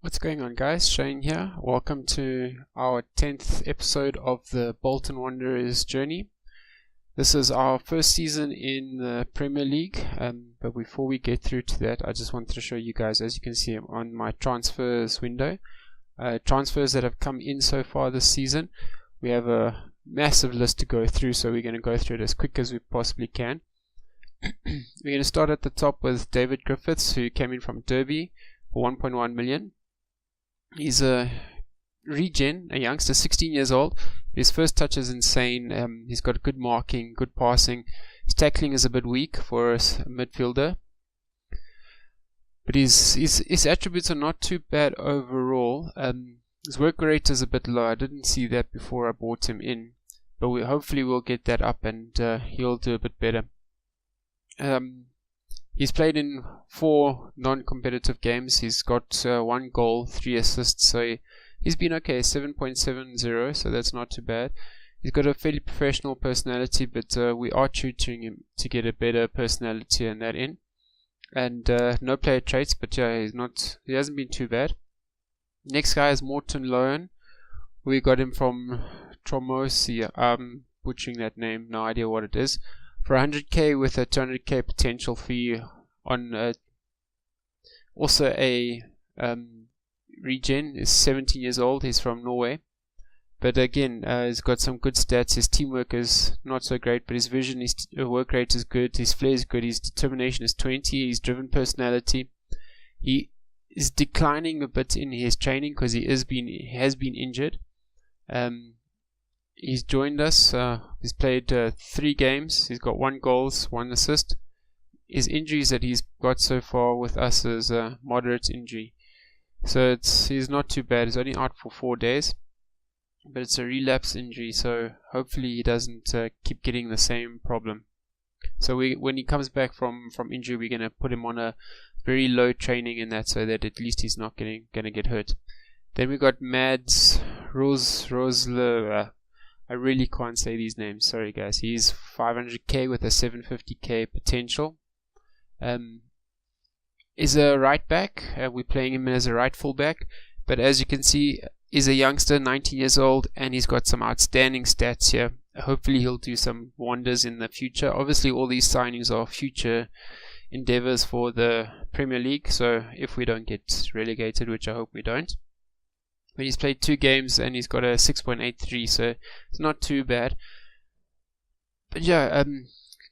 What's going on, guys? Shane here. Welcome to our 10th episode of the Bolton Wanderers journey. This is our first season in the Premier League, but before we get through to that, I just wanted to show you guys, as you can see on my transfers window, transfers that have come in so far this season. We have a massive list to go through, so we're going to go through it as quick as we possibly can. We're going to start at the top with David Griffiths, who came in from Derby for 1.1 million. He's a regen, a youngster, 16 years old. His first touch is insane. He's got good marking, good passing. His tackling is a bit weak for a midfielder, but his attributes are not too bad overall. His work rate is a bit low. I didn't see that before I bought him in, but hopefully we'll get that up and he'll do a bit better. He's played in 4 non-competitive games. He's got 1 goal, 3 assists, so he's been okay, 7.70, so that's not too bad. He's got a fairly professional personality, but we are tutoring him to get a better personality and that in. And no player traits, but yeah, he hasn't been too bad. Next guy is Morten Lohen. We got him from Tromosi. I'm butchering that name, no idea what it is. For 100k with a 200k potential fee on also a regen. Is 17 years old. He's from Norway, but again he's got some good stats. His teamwork is not so great, but his vision, his work rate is good. His flair is good. His determination is 20. His driven personality. He is declining a bit in his training because he has been injured. He's joined us. He's played 3 games. He's got 1 goal, 1 assist. His injuries that he's got so far with us is a moderate injury, so he's not too bad. He's only out for 4 days, but it's a relapse injury, so hopefully he doesn't keep getting the same problem. So when he comes back from injury, we're gonna put him on a very low training in that, so that at least he's not gonna get hurt. Then we got Mads Rosler. I really can't say these names, sorry guys. He's 500k with a 750k potential. Is a right back. We're playing him as a right full back, but as you can see, he's a youngster, 19 years old, and he's got some outstanding stats here. Hopefully he'll do some wonders in the future. Obviously all these signings are future endeavors for the Premier League, so if we don't get relegated, which I hope we don't. But he's played 2 games and he's got a 6.83, so it's not too bad. But yeah,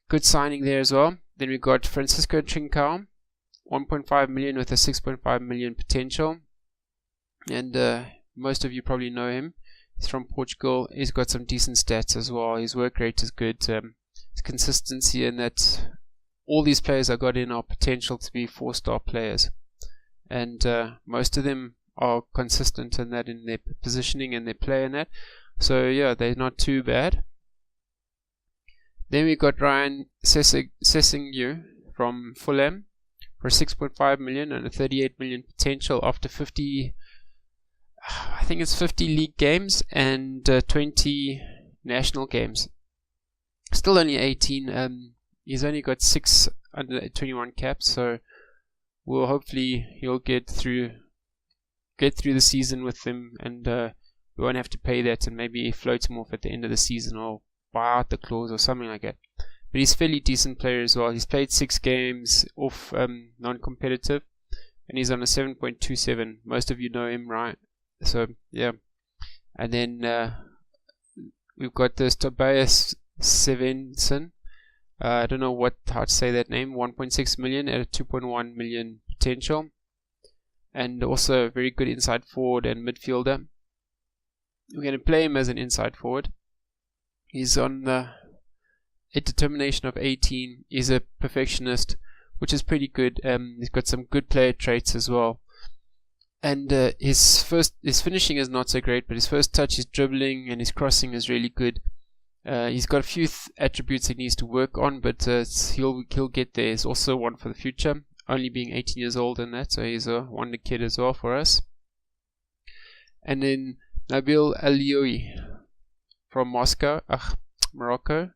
good signing there as well. Then we got Francisco Trincao, 1.5 million with a 6.5 million potential. And most of you probably know him. He's from Portugal. He's got some decent stats as well. His work rate is good. His consistency, and that all these players I got in are potential to be 4-star players. And most of them are consistent in that, in their positioning and their play and that. So yeah, they're not too bad. Then we got Ryan Sessegnon from Fulham for 6.5 million and a 38 million potential after 50, I think it's 50 league games and 20 national games. Still only 18. He's only got 6 under 21 caps, so he'll get through the season with him, and we won't have to pay that, and maybe float him off at the end of the season or buy out the clause or something like that. But he's a fairly decent player as well. He's played 6 games off non-competitive, and he's on a 7.27. Most of you know him, right? So yeah. And then we've got this Tobias Svensson. I don't know how to say that name. 1.6 million at a 2.1 million potential, and also a very good inside forward and midfielder. We're going to play him as an inside forward. He's on a determination of 18. He's a perfectionist, which is pretty good. He's got some good player traits as well. And his finishing is not so great, but his first touch, his dribbling and his crossing is really good. He's got a few attributes he needs to work on, but he'll get there. He's also one for the future, only being 18 years old and that, so he's a wonder kid as well for us. And then Nabil Alioui from Morocco,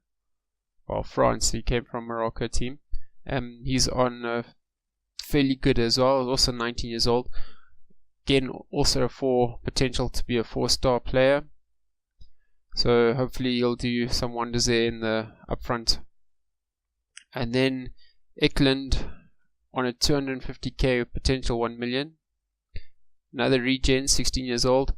or France. He came from Morocco team. He's on fairly good as well, also 19 years old. again, also a potential to be a 4-star player. So hopefully he'll do some wonders there in the upfront. And then Eklund on a 250k potential 1 million. Another regen, 16 years old.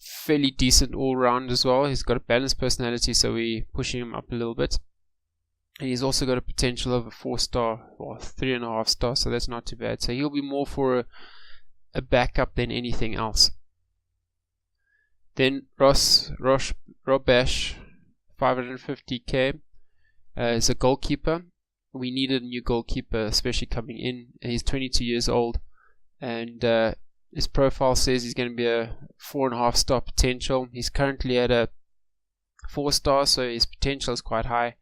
Fairly decent all round as well. He's got a balanced personality, so we're pushing him up a little bit. And he's also got a potential of a 4-star or 3.5 star, so that's not too bad. So he'll be more for a backup than anything else. Then Robash, 550k, is a goalkeeper. We needed a new goalkeeper, especially coming in. He's 22 years old, and his profile says he's going to be a 4.5 star potential. He's currently at a 4 star, so his potential is quite high.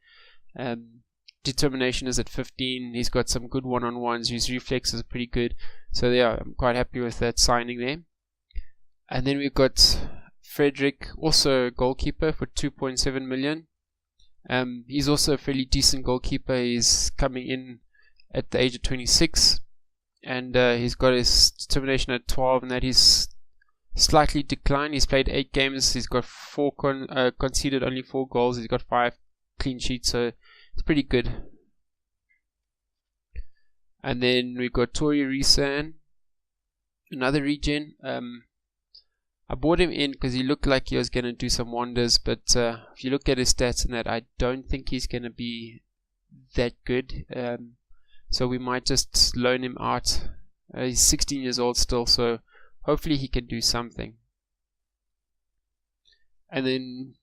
Determination is at 15. He's got some good one-on-ones. His reflexes are pretty good. So yeah, I'm quite happy with that signing there. And then we've got Frederick, also a goalkeeper for 2.7 million. He's also a fairly decent goalkeeper. He's coming in at the age of 26. And he's got his determination at 12, and that is slightly declined. He's played 8 games. He's got conceded only 4 goals. He's got 5 clean sheets, so it's pretty good. And then we've got Tori Risan, another regen. I bought him in because he looked like he was going to do some wonders, but if you look at his stats and that, I don't think he's going to be that good. So we might just loan him out. He's 16 years old still, so hopefully he can do something. And then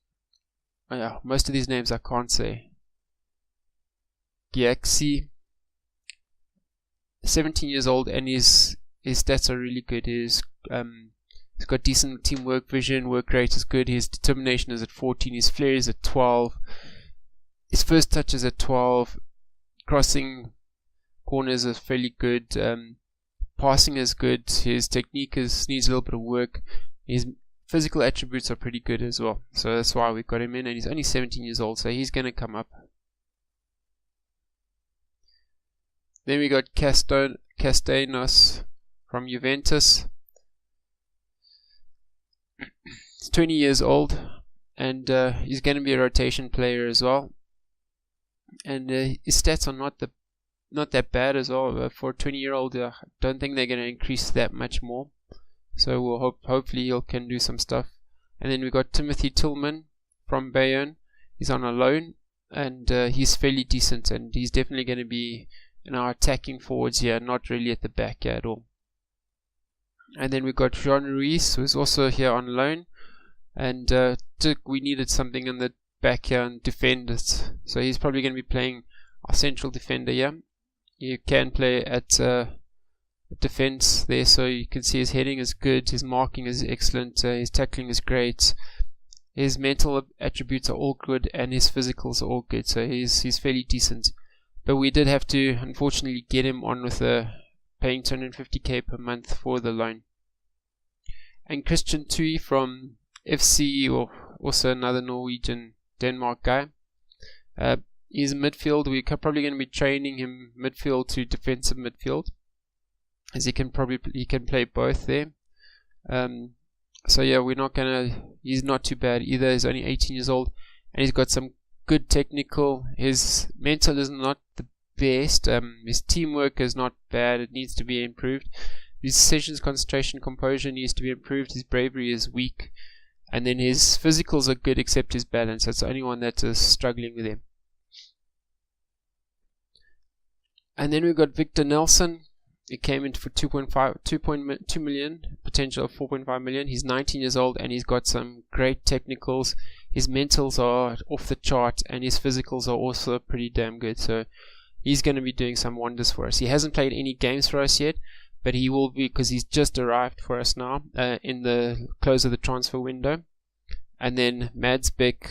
most of these names I can't say. Giaxi, 17 years old, and his stats are really good. He's got decent teamwork vision, work rate is good, his determination is at 14, his flair is at 12, his first touch is at 12, crossing corners is fairly good, passing is good, his technique needs a little bit of work, his physical attributes are pretty good as well, so that's why we got him in, and he's only 17 years old, so he's going to come up. Then we got Castellanos from Juventus. He's 20 years old, and he's going to be a rotation player as well. And his stats are not that bad as well. For a 20-year-old, I don't think they're going to increase that much more. So we'll hopefully he can do some stuff. And then we got Timothy Tillman from Bayern. He's on a loan, and he's fairly decent, and he's definitely going to be in our attacking forwards here, not really at the back at all. And then we got Jean Ruiz, who's also here on loan, and we needed something in the back here and defend it, so he's probably going to be playing our central defender here. You can play at defense there, so you can see his heading is good, his marking is excellent, his tackling is great, his mental attributes are all good, and his physicals are all good, so he's fairly decent. But we did have to unfortunately get him on with paying 250k per month for the loan. And Christian Tui from FC, or also another Norwegian Denmark guy. He's a midfield. We're probably going to be training him midfield to defensive midfield, as he can play both there. So yeah, he's not too bad either. He's only 18 years old, and he's got some good technical. His mental is not the best. His teamwork is not bad. It needs to be improved. His decisions, concentration, composure needs to be improved. His bravery is weak, and then his physicals are good except his balance. That's the only one that is struggling with him. And then we've got Victor Nelson. He came in for 2.2 million, potential of 4.5 million. He's 19 years old, and he's got some great technicals. His mentals are off the chart, and his physicals are also pretty damn good. So he's going to be doing some wonders for us. He hasn't played any games for us yet, but he will be, because he's just arrived for us now in the close of the transfer window. And then Mads Beck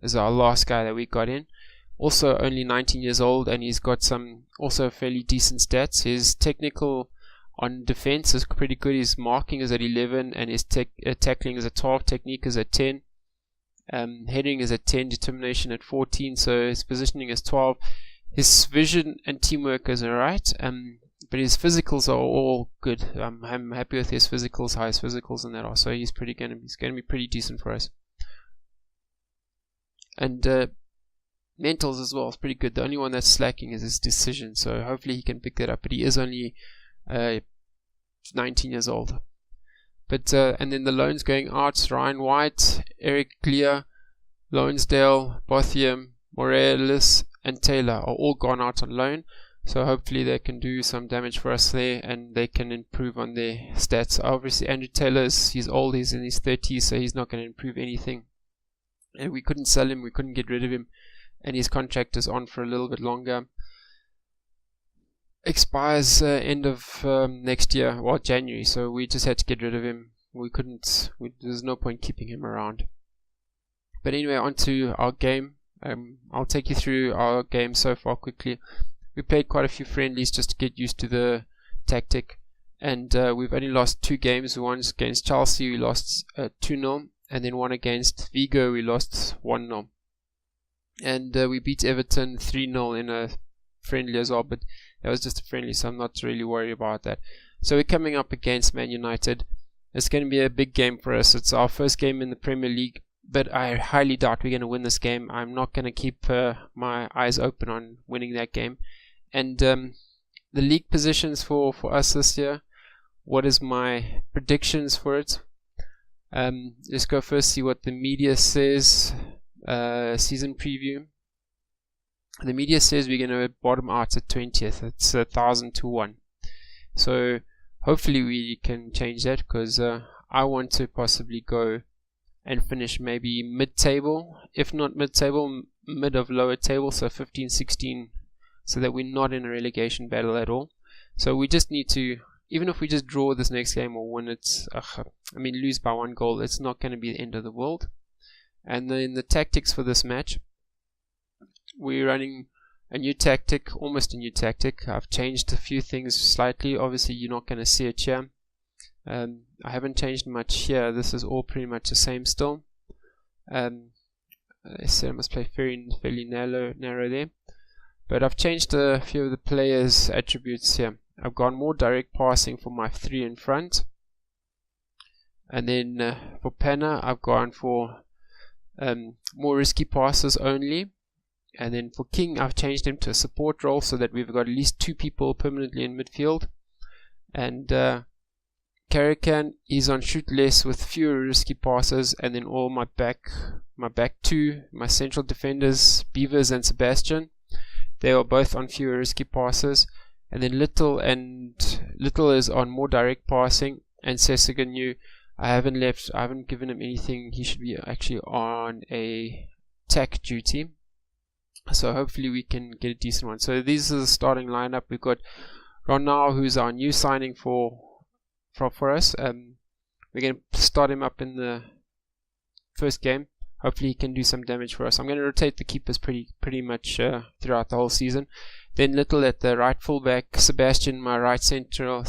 is our last guy that we got in. Also only 19 years old, and he's got some also fairly decent stats. His technical on defense is pretty good. His marking is at 11, and his tackling is at 12, technique is at 10, heading is at 10, determination at 14, so his positioning is 12. His vision and teamwork is alright. but his physicals are all good. I'm happy with his physicals, highest physicals and that also. He's gonna be pretty decent for us. And mentals as well is pretty good. The only one that's slacking is his decision, so hopefully he can pick that up. But he is only 19 years old. But and then the loans going out: Ryan White, Eric Gleer, Lonesdale, Bothium, Morales, and Taylor are all gone out on loan. So hopefully they can do some damage for us there, and they can improve on their stats. Obviously Andrew Taylor he's old, he's in his 30s, so he's not going to improve anything. And we couldn't sell him, we couldn't get rid of him, and his contract is on for a little bit longer. Expires end of next year, or January, so we just had to get rid of him. There's no point keeping him around. But anyway, on to our game. I'll take you through our game so far quickly. We played quite a few friendlies just to get used to the tactic, and we've only lost 2 games. One against Chelsea, we lost 2-0, and then one against Vigo, we lost 1-0. And we beat Everton 3-0 in a friendly as well, but that was just a friendly, so I'm not really worried about that. So we're coming up against Man United. It's going to be a big game for us. It's our first game in the Premier League, but I highly doubt we're going to win this game. I'm not going to keep my eyes open on winning that game. And the league positions for us this year, what is my predictions for it? Let's go first see what the media says. Season preview. The media says we're going to bottom out at 20th. It's 1,000 to 1. So hopefully we can change that, because I want to possibly go and finish maybe mid-table, if not mid-table, mid of lower table, so 15, 16, so that we're not in a relegation battle at all. So we just need to, even if we just draw this next game or win it, lose by 1 goal, it's not going to be the end of the world. And then the tactics for this match, we're running a new tactic, almost a new tactic. I've changed a few things slightly. Obviously you're not going to see it here. I haven't changed much here. This is all pretty much the same still. I said I must play fairly narrow there. But I've changed a few of the players' attributes here. I've gone more direct passing for my 3 in front. And then for Panna, I've gone for more risky passes only. And then for King, I've changed him to a support role so that we've got at least 2 people permanently in midfield. And Caracan, he's on shoot less with fewer risky passes. And then all my back 2, my central defenders, Beavers and Sebastian, they are both on fewer risky passes. And then Little is on more direct passing. And Sesegonu, I haven't given him anything. He should be actually on a attack duty. So hopefully we can get a decent one. So these are the starting lineup. We've got Ronald, who's our new signing for us. We're going to start him up in the first game. Hopefully he can do some damage for us. I'm going to rotate the keepers pretty much throughout the whole season. Then Little at the right fullback, Sebastian my right central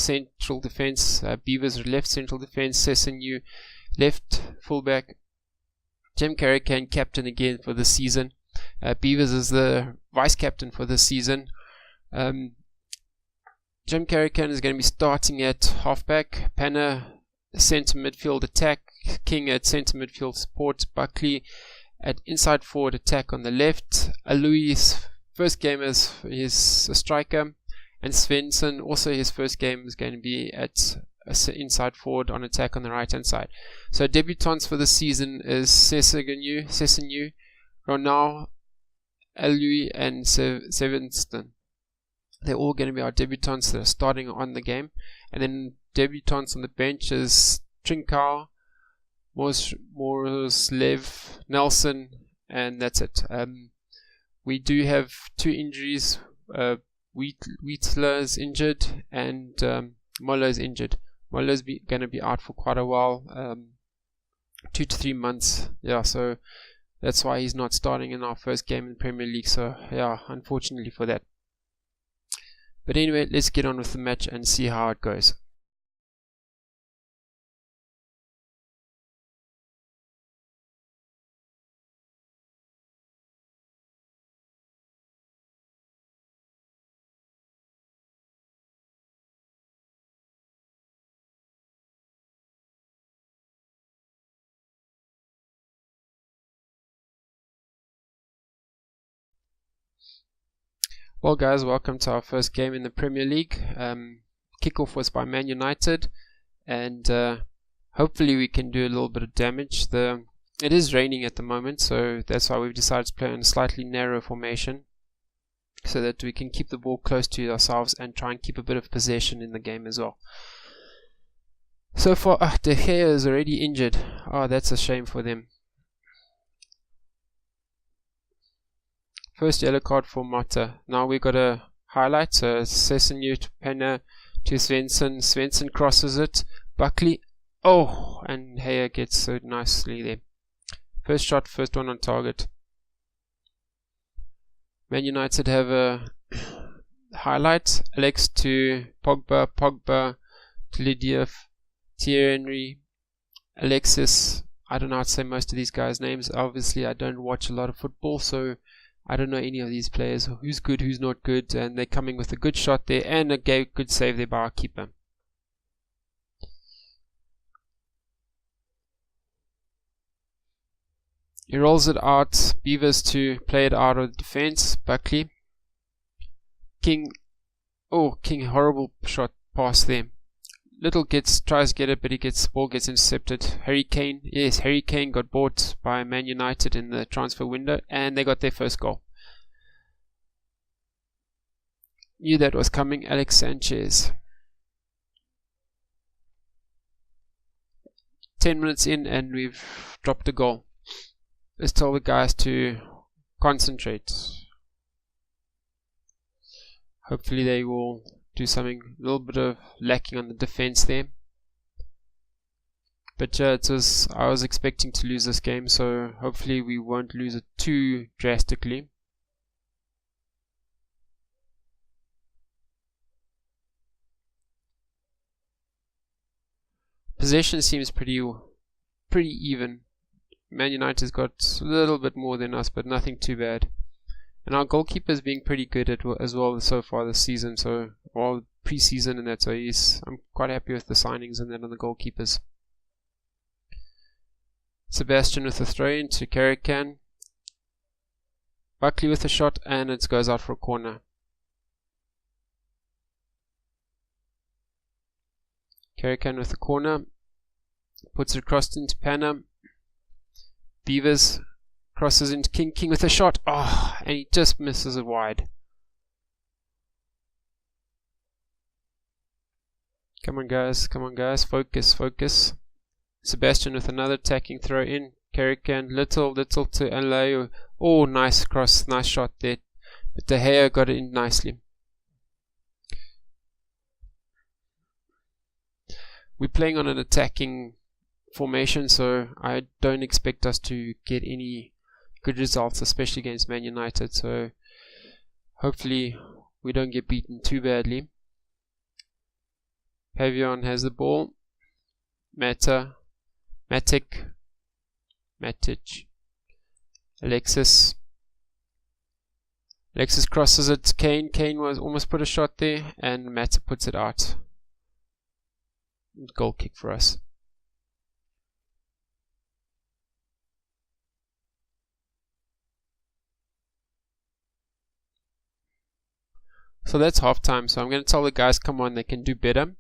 defense, Beavers left central defense, Sesenu left fullback, Jim Caracan captain again for the season. Beavers is the vice captain for this season. Jim Caracan is going to be starting at halfback, Panna centre midfield attack, King at centre midfield support, Buckley at inside forward attack on the left, Louis' first game as he's a striker, and Svensson also his first game is going to be at inside forward on attack on the right hand side. So debutants for the season is Sesenu, Ronald, Louis and Sevenston. They're all going to be our debutants that are starting on the game. And then debutants on the bench is Trinkau, Moroslev, Nelson, and that's it. We do have 2 injuries. Wheatler is injured and Moller is injured. Moller's going to be out for quite a while, 2 to 3 months. Yeah, so that's why he's not starting in our first game in the Premier League. So yeah, unfortunately for that. But anyway, let's get on with the match and see how it goes. Well guys, welcome to our first game in the Premier League. Kickoff was by Man United, and hopefully we can do a little bit of damage. It is raining at the moment, so that's why we've decided to play in a slightly narrow formation, so that we can keep the ball close to ourselves and try and keep a bit of possession in the game as well. So far, De Gea is already injured. Oh, that's a shame for them. First yellow card for Mata. Now we got a highlight. So Sessegnon to Penna to Svensson. Svensson crosses it. Buckley. Oh, and Gea gets so nicely there. First shot, first one on target. Man United have a highlight. Alex to Pogba. Pogba to Lidiev. Thierry Henry. Alexis. I don't know how to say most of these guys' names. Obviously, I don't watch a lot of football, so I don't know any of these players, who's good, who's not good, and they're coming with a good shot there and a good save there by our keeper. He rolls it out, Beavers to play it out of the defense, Buckley. King, horrible shot pass there. Little tries to get it, but ball gets intercepted. Harry Kane got bought by Man United in the transfer window, and they got their first goal. Knew that was coming. Alex Sanchez. 10 minutes in, and we've dropped a goal. Let's tell the guys to concentrate. Hopefully they will do something, a little bit of lacking on the defense there. But I was expecting to lose this game, so hopefully we won't lose it too drastically. Possession seems pretty even. Man United's got a little bit more than us, but nothing too bad. And our goalkeeper's being pretty good as well so far this season, so all pre-season and that, so I'm quite happy with the signings and then on the goalkeepers. Sebastian with a throw in to Carrican. Buckley with a shot, and it goes out for a corner. Carrican with a corner, puts it across into Panna. Beavers crosses into King. King with a shot. Oh, and he just misses it wide. Come on guys, focus. Sebastian with another attacking throw in. Carrican, little to Alayo. Oh, nice cross, nice shot there. But De Gea got it in nicely. We're playing on an attacking formation, so I don't expect us to get any good results, especially against Man United, so hopefully we don't get beaten too badly. Pavion has the ball. Matic, Alexis crosses it. Kane was almost put a shot there, and Matic puts it out. Goal kick for us. So that's half time, so I'm going to tell the guys, come on, they can do better.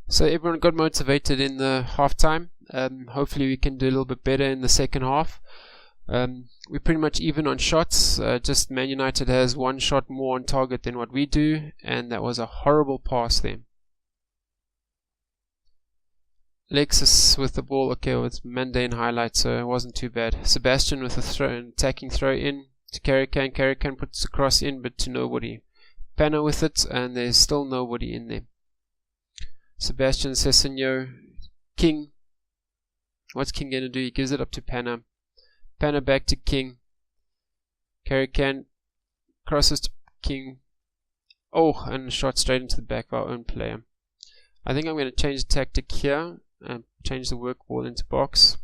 So everyone got motivated in the half time. Hopefully we can do a little bit better in the second half. We're pretty much even on shots, just Man United has one shot more on target than what we do, and that was a horrible pass there. Alexis with the ball, okay, well, it's mundane highlight, so it wasn't too bad. Sebastian with an attacking throw in to Carrican. Carrican puts the cross in, but to nobody. Panna with it, and there's still nobody in there. Sebastian, Sessegnon, King. What's King going to do? He gives it up to Panna. Panna back to King. Carrican crosses to King. Oh, and a shot straight into the back of our own player. I think I'm going to change the tactic here and change the work ball into box.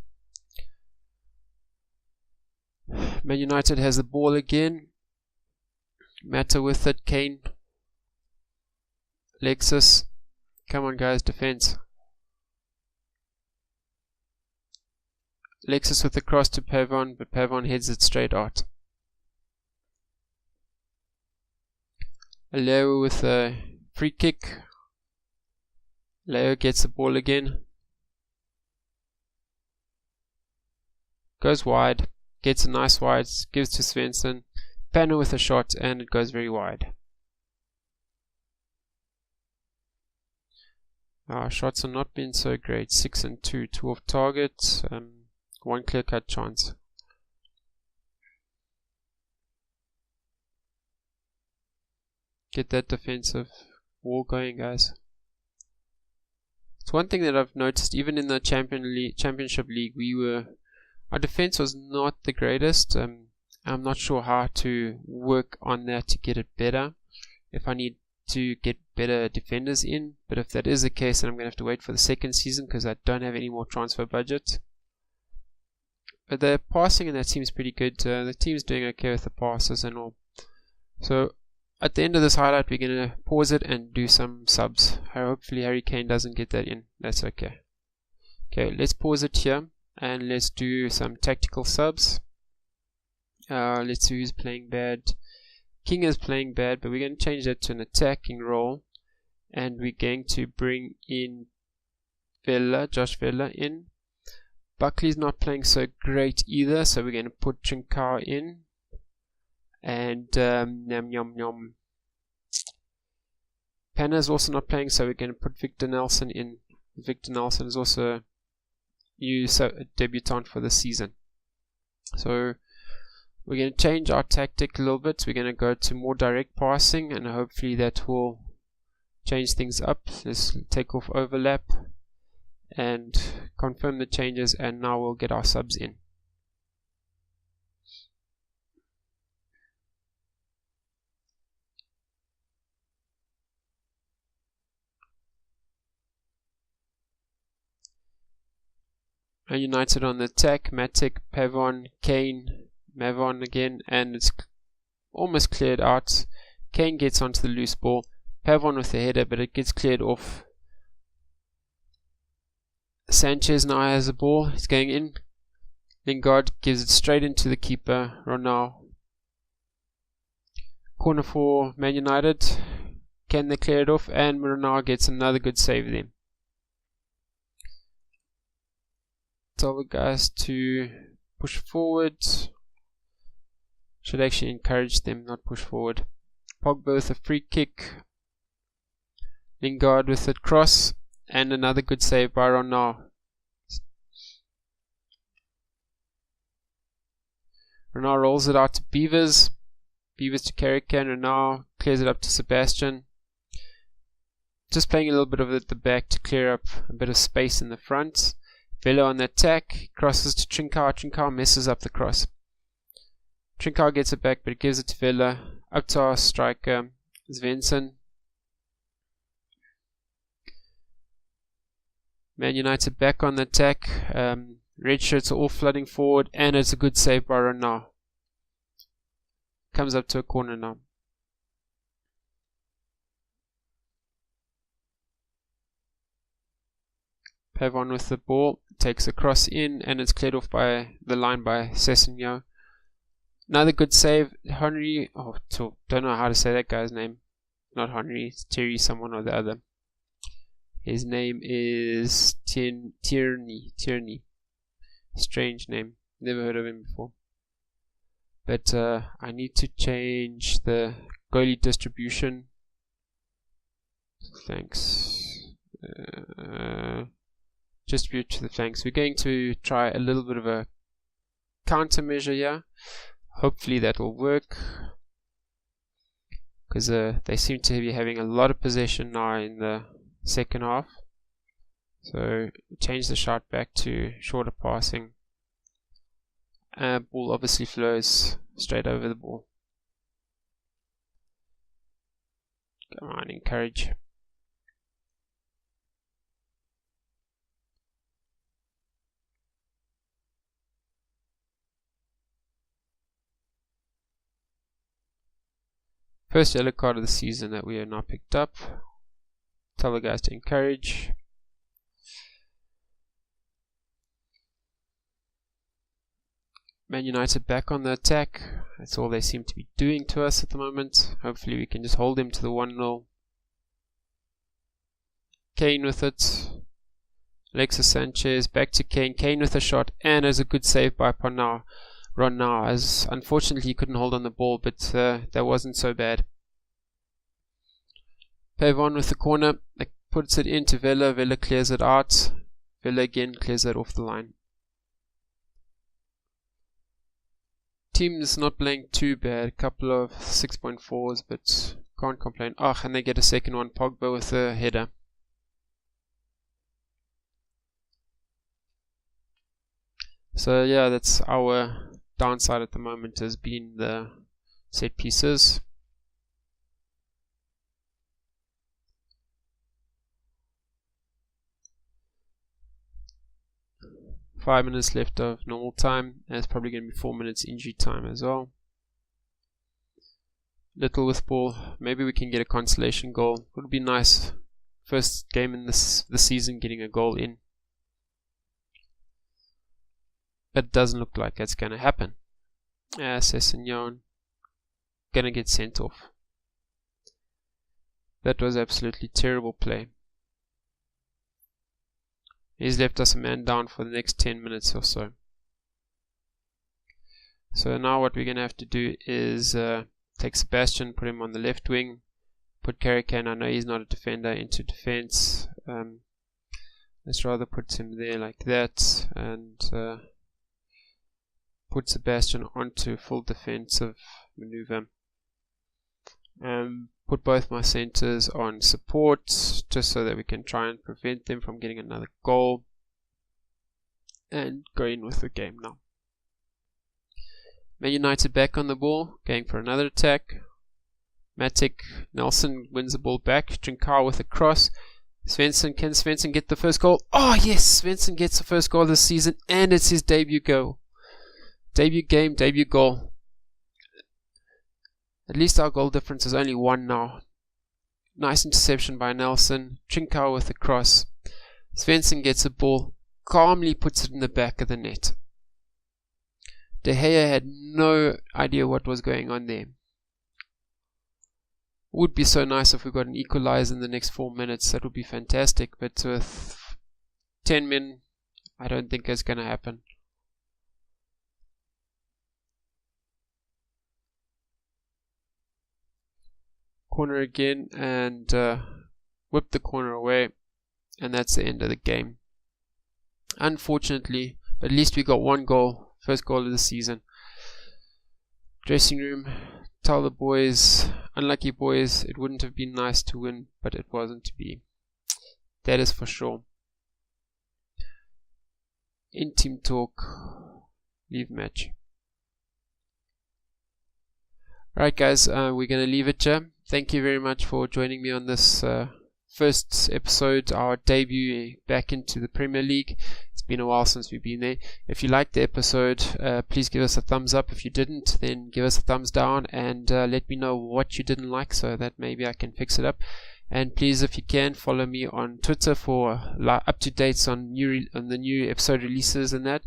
Man United has the ball again. Mata with it. Kane. Alexis. Come on guys, defense. Alexis with the cross to Pavon, but Pavon heads it straight out. Leo with a free kick. Leo gets the ball again. Goes wide. Gets a nice wide. Gives to Svensson. Panna with a shot, and it goes very wide. Our shots have not been so great. 6 and 2. 2 off target. 1 clear cut chance. Get that defensive wall going, guys. It's one thing that I've noticed, even in the Championship League, our defense was not the greatest. I'm not sure how to work on that to get it better. If I need to get better defenders in, but if that is the case, then I'm going to have to wait for the second season because I don't have any more transfer budget. But the passing in that seems pretty good. The team's doing okay with the passes and all. So at the end of this highlight, we're going to pause it and do some subs. Hopefully Harry Kane doesn't get that in. That's okay. Okay, let's pause it here and let's do some tactical subs. Let's see who's playing bad. King is playing bad, but we're going to change that to an attacking role. And we're going to bring in Josh Vela in. Buckley's not playing so great either, so we're going to put Trincao in. And Panna's also not playing, so we're going to put Victor Nelson in. Victor Nelson is also a new debutant for the season. So we're going to change our tactic a little bit. We're going to go to more direct passing, and hopefully that will change things up. Let's take off overlap and confirm the changes, and now we'll get our subs in. And United on the attack, Matic, Pavon, Kane, Mavon again, and it's almost cleared out. Kane gets onto the loose ball. Pavon with the header, but it gets cleared off. Sanchez now has the ball. He's going in. Lingard gives it straight into the keeper, Ronaldo. Corner for Man United. Can they clear it off? And Ronaldo gets another good save there. Tell the guys to push forward. Should actually encourage them, not push forward. Pogba with a free kick. Lingard with a cross. And another good save by Ronaldo. Ronaldo rolls it out to Beavers. Beavers to Carrican. Ronaldo clears it up to Sebastian. Just playing a little bit of it at the back to clear up a bit of space in the front. Vela on the attack. Crosses to Trincao. Trincao messes up the cross. Trincao gets it back, but it gives it to Vela. Up to our striker, Svensson. Man United back on the attack. Red shirts are all flooding forward, and it's a good save by Ronaldo. Comes up to a corner now. Pavon with the ball, takes a cross in, and it's cleared off by the line by Sessegnon. Another good save. Henry, don't know how to say that guy's name. Not Henry, it's Terry, someone or the other. His name is Tierney. Strange name. Never heard of him before. But I need to change the goalie distribution. Thanks. Distribute to the flanks. We're going to try a little bit of a countermeasure here. Hopefully that will work. Because they seem to be having a lot of possession now in the second half. So change the shot back to shorter passing. Ball obviously flows straight over the ball. Come on, encourage. First yellow card of the season that we have not picked up. Tell the guys to encourage. Man United back on the attack. That's all they seem to be doing to us at the moment. Hopefully we can just hold them to the 1-0. Kane with it. Alexis Sanchez back to Kane. Kane with a shot, and as a good save by Ronau, as unfortunately he couldn't hold on the ball, but that wasn't so bad. Pavon with the corner, puts it into Villa. Villa clears it out. Villa again clears it off the line. Team is not playing too bad. A couple of 6.4s, but can't complain. Oh, and they get a second one. Pogba with a header. So yeah, that's our downside at the moment, has been the set pieces. Five minutes left of normal time, and it's probably going to be 4 minutes injury time as well. Little with ball, maybe we can get a consolation goal. Would be nice. First game in the season getting a goal in. But it doesn't look like that's going to happen. Sessegnon going to get sent off. That was absolutely terrible play. He's left us a man down for the next 10 minutes or so. So now what we're going to have to do is take Sebastian, put him on the left wing, put Karikan, I know he's not a defender, into defense. Let's rather put him there like that, and put Sebastian onto full defensive maneuver. Put both my centers on support, just so that we can try and prevent them from getting another goal, and go in with the game now. Man United back on the ball, going for another attack. Matic, Nelson wins the ball back. Trincao with a cross. Svensson, can Svensson get the first goal? Oh yes, Svensson gets the first goal this season, and it's his debut goal. Debut game, debut goal. At least our goal difference is only 1 now. Nice interception by Nelson. Trincao with the cross. Svensson gets the ball, calmly puts it in the back of the net. De Gea had no idea what was going on there. Would be so nice if we got an equalizer in the next 4 minutes. That would be fantastic. But with 10 men, I don't think it's going to happen. Corner again, and whip the corner away, and that's the end of the game. Unfortunately, but at least we got 1 goal, first goal of the season. Dressing room, tell the boys, unlucky boys, it wouldn't have been nice to win, but it wasn't to be. That is for sure. In team talk, leave match. Alright guys, we're going to leave it here. Thank you very much for joining me on this first episode, our debut back into the Premier League. It's been a while since we've been there. If you liked the episode, please give us a thumbs up. If you didn't, then give us a thumbs down, and let me know what you didn't like, so that maybe I can fix it up. And please, if you can, follow me on Twitter for up-to-dates on the new episode releases and that,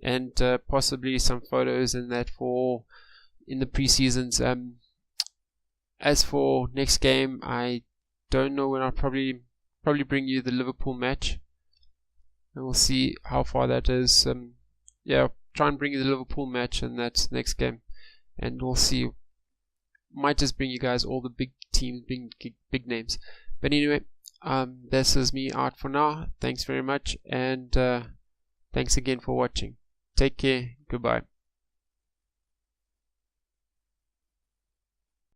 and possibly some photos and that for in the pre-seasons. As for next game, I don't know when. I'll probably bring you the Liverpool match, and we'll see how far that is. Yeah, try and bring you the Liverpool match and that next game, and we'll see. Might just bring you guys all the big teams, big names. But anyway, this is me out for now. Thanks very much, and thanks again for watching. Take care. Goodbye.